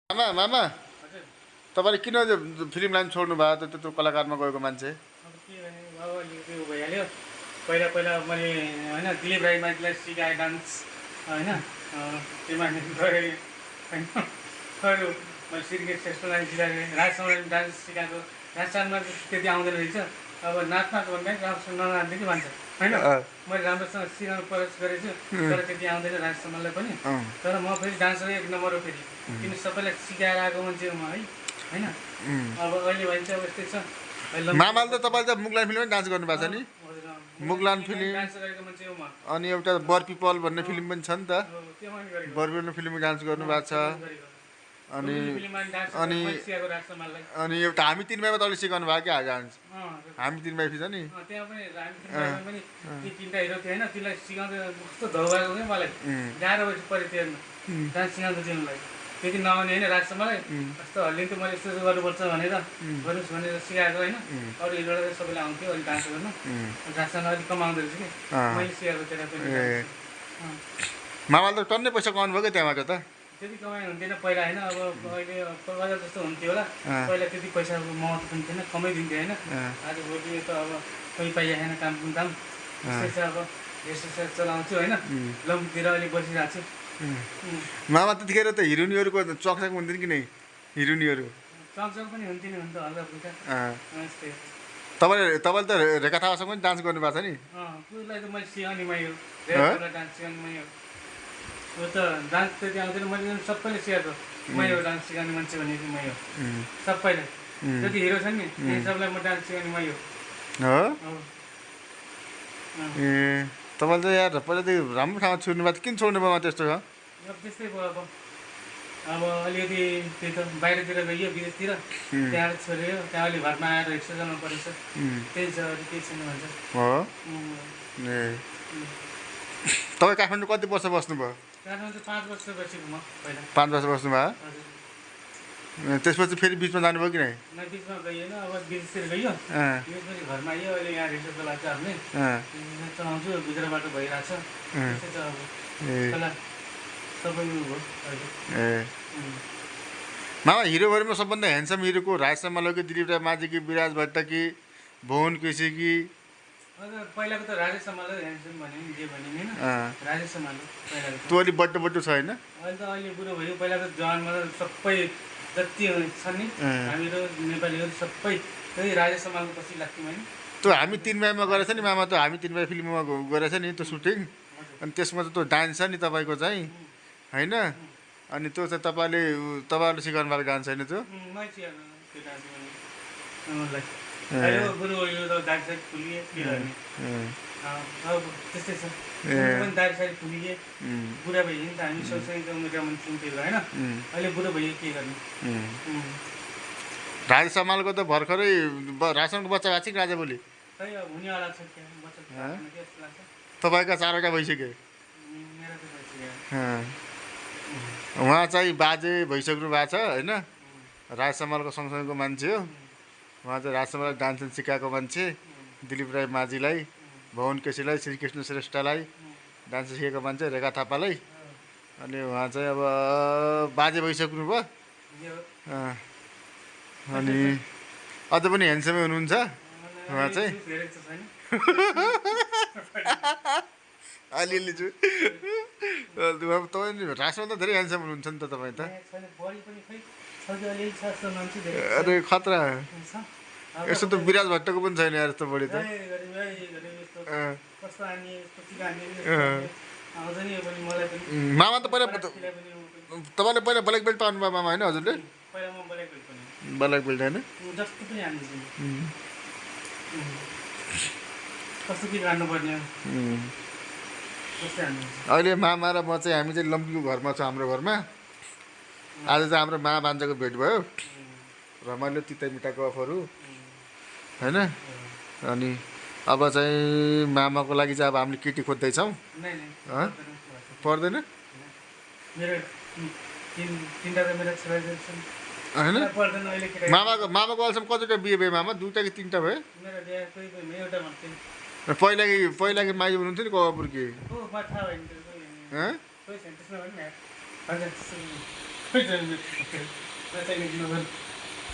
मामा मामा तपाईँले किन फिल्म लाइन छोड्नु भयो त त्यत्रो कलाकारमा गएको मान्छे? अब के भने अब अलिक त्यो भइहाल्यो। पहिला पहिला मैले होइन दिलीप राईमाझीलाई सिकाएँ डान्स होइन, त्यो मान्छे गरेँ होइन। अरू मैले श्रीकृष्ण श्रेष्ठलाई सिकाएँ, राजसम्मलाई डान्स सिकाएको। राजस्थानमा त्यति आउँदैन रहेछ। अब नाच भन्दा राम्रोसँग ननाच्ने कि भन्छ होइन। मैले राम्रोसँग सिकाउनु प्रयास गरेको छु, तर त्यति आउँदैन राजसम्मलाई पनि। तर म फेरि डान्सर एक नम्बर हो फेरि, किन सबैलाई सिकाएर आएको मान्छे हो म है होइन। अब अहिले भन्छ अब यस्तै छ। मामाले त तपाईँले त मुगलान फिल्ममै डान्स गर्नुभएको छ नि? मुगलान फिल्म डान्स गरेको मान्छे हो म। अनि एउटा बर पिपल भन्ने फिल्म पनि छ नि त, त्यो मैले गरेको। बर पिपल फिल्ममा डान्स गर्नुभएको छ। अनि अनि सिकाएको राजसम्मलाई। अनि एउटा हामी तिन भाइमा तपाईँले सिकाउनु भयो क्या डान्स? हामी तिन भाइ छ नि, त्यहाँ पनि हामी पनि ती तिनवटा हिरो थियो होइन, तिमीलाई सिकाउँदै कस्तो धौ भएको थियो मलाई। गाह्रो पऱ्यो त्यो डान्स सिकाउँदै दिनुलाई। त्यति नआउने होइन राजसम्मलाई, कस्तो हल्लिन्थ्यो। मैले यस्तो गर्नुपर्छ भनेर गर्नुहोस् भनेर सिकाएको होइन। अरू हिरोलाई सबैलाई आउँथ्यो अहिले डान्स गर्नु। राजसम्म अलिक कमाउँदो रहेछ कि मैले सिकाएको त्यसलाई पनि। मामाले त टन्नै पैसा कमाउनु भयो क्या त्यहाँबाट त? त्यति कमाइ हुन्थेन पहिला होइन। अब अहिले पहिला जस्तो हुन्थ्यो होला। पहिला त्यति पैसाको महत्त्व पनि थिएन, कमै दिन्थ्यो होइन। आज भोलि त अब कोही पाइएन काम काम। त्यस्तै छ अब यसो चलाउँछु होइन, लमतिर अलिक बसिरहेको छु। मामा त्यतिखेर त हिरोइनहरूको चकचक हुन्थ्यो कि नै? हिरोइनहरू चकचक पनि हुन्थ्यो नि, हुन्थ्यो हल्का फुल्का। यस्तै तपाईँले त रेखा थापासँग पनि डान्स गर्नुभएको छ नि? उसलाई त मैले सिकाउने मै हो, रेखालाई डान्स सिकाउने मै हो। ऊ त डान्स त्यति आउँदैन, मैले सबैले सिकाएको मै हो। डान्स सिकाउने मान्छे भनेको मै हो सबैलाई। जति हिरो छन् नि सबलाई म डान्स सिकाउने मै हो। ए तपाईँले त यार पहिलादेखि राम्रो ठाउँमा छोड्नु भएको, किन छोड्नु भयो त्यस्तो छ? अब त्यस्तै भयो। अब अलिकति त्यही त बाहिरतिर गइयो विदेशतिर, त्यहाँ छोड्यो। त्यहाँ अलि घरमा आएर एक्सर्साइज गर्नु परेछ, त्यही छ। अलिक केही छैन भन्छ। हो ए तपाईँ काठमाडौँ कति वर्ष बस्नुभयो? काठमाडौँ 5 वर्ष बसेको म पहिला। 5 वर्ष बस्नुभयो? हजुर। त्यसपछि फेरि बिचमा जानुभयो कि नै? बिचमा गइएन, अब विदेशतिर गइयो। विदेशपछि घरमा आइयो। अहिले यहाँ रिसर्च चलाएको छ हामीले, चलाउँछु। गुजरात बाटो भइरहेछ। त्यस्तै छ अब पहिला सबै भयो अहिले। ए मामा हिरोभरिमा सबभन्दा ह्यान्डसम हिरोको राज सम्माल कि दिलीप रायमाझी कि विराज भट्ट कि भुवन केसी कि? हजुर पहिलाको त राजेश सम्माल ह्यान्डसम भन्यो नि, जे भन्यो नि होइन। राजेश सम्माल पहिलाको। त्यो अलि बड्डो बड्डो छ होइन? अहिले त अहिले बुढो भयो। पहिला त जवानमा सबै जति छन् नि हामीहरू नेपालीहरू सबै त्यही राजेश सम्मालको पछि लाग्थ्यौँ होइन। त्यो हामी तिन भाइमा गरेछ नि मामा, त हामी तिन भाइ फिल्ममा गरेछ नि त्यो सुटिङ। अनि त्यसमा त त्यो डान्स छ नि तपाईँको चाहिँ होइन? अनि त्यो चाहिँ तपाईँहरूले सिकाउनु भएको डान्स होइन त्यो? मै सिकाउनु त्यो डान्स मलाई। अहिले बुढो यो त दाग साइड फुलिए के गर्ने। अब त्यस्तै छ, पनि दाग साइड फुलिए बुढा भइयो नि त। हामी सँगसँगै उमेरका मान्छे होइन, अहिले बुढो भइयो के गर्ने। राजा सम्मालको त भर्खरै रासनको बच्चा भएको छ कि राजा भोलि? खै अब हुनेवाला छ क्या बच्चा जस्तो लाग्छ। तपाईँका 4वटा भइसक्यो? मेरो त भइसक्यो। उहाँ चाहिँ बाजे भइसक्नु भएको छ होइन? राज सम्मालको सँगसँगैको मान्छे हो उहाँ चाहिँ। राज सम्माललाई डान्स सिकाएको मान्छे, दिलीप रायमाझीलाई, भुवन केसीलाई, श्रीकृष्ण श्रेष्ठलाई डान्स सिकेको मान्छे, रेखा थापालाई। अनि उहाँ चाहिँ अब बाजे भइसक्नु भयो। अनि अझ पनि ह्यान्डसमै हुनुहुन्छ उहाँ चाहिँ। अलिअलि छु तपाईँ राजमा त धेरै ह्यान्डसम हुनुहुन्छ नि त तपाईँ त। अरे खतरा। यस्तो त विराज भट्टको पनि छैन यार यस्तो बढी त। मामा त पहिला तपाईँले पहिला ब्ल्याक बेल्ट पाउनुभयो मामा होइन हजुरले? ब्ल्याक बेल्ट होइन? अहिले मामा र म चाहिँ हामी चाहिँ लम्कीको घरमा छौँ। हाम्रो घरमा आज चाहिँ हाम्रो मा भान्जाको भेट भयो। रमाइलो तिता मिठाको अफरहरू होइन। अनि अब चाहिँ मामाको लागि चाहिँ अब हामीले केटी खोज्दैछौँ। पर्दैन होइन? मामाको अहिलेसम्म कतिवटा बिहे भयो मामा? 2टा कि 3टा भयो? पहिलाको माइज हुनुहुन्थ्यो नि कपुर कि? नचाहिने दिनु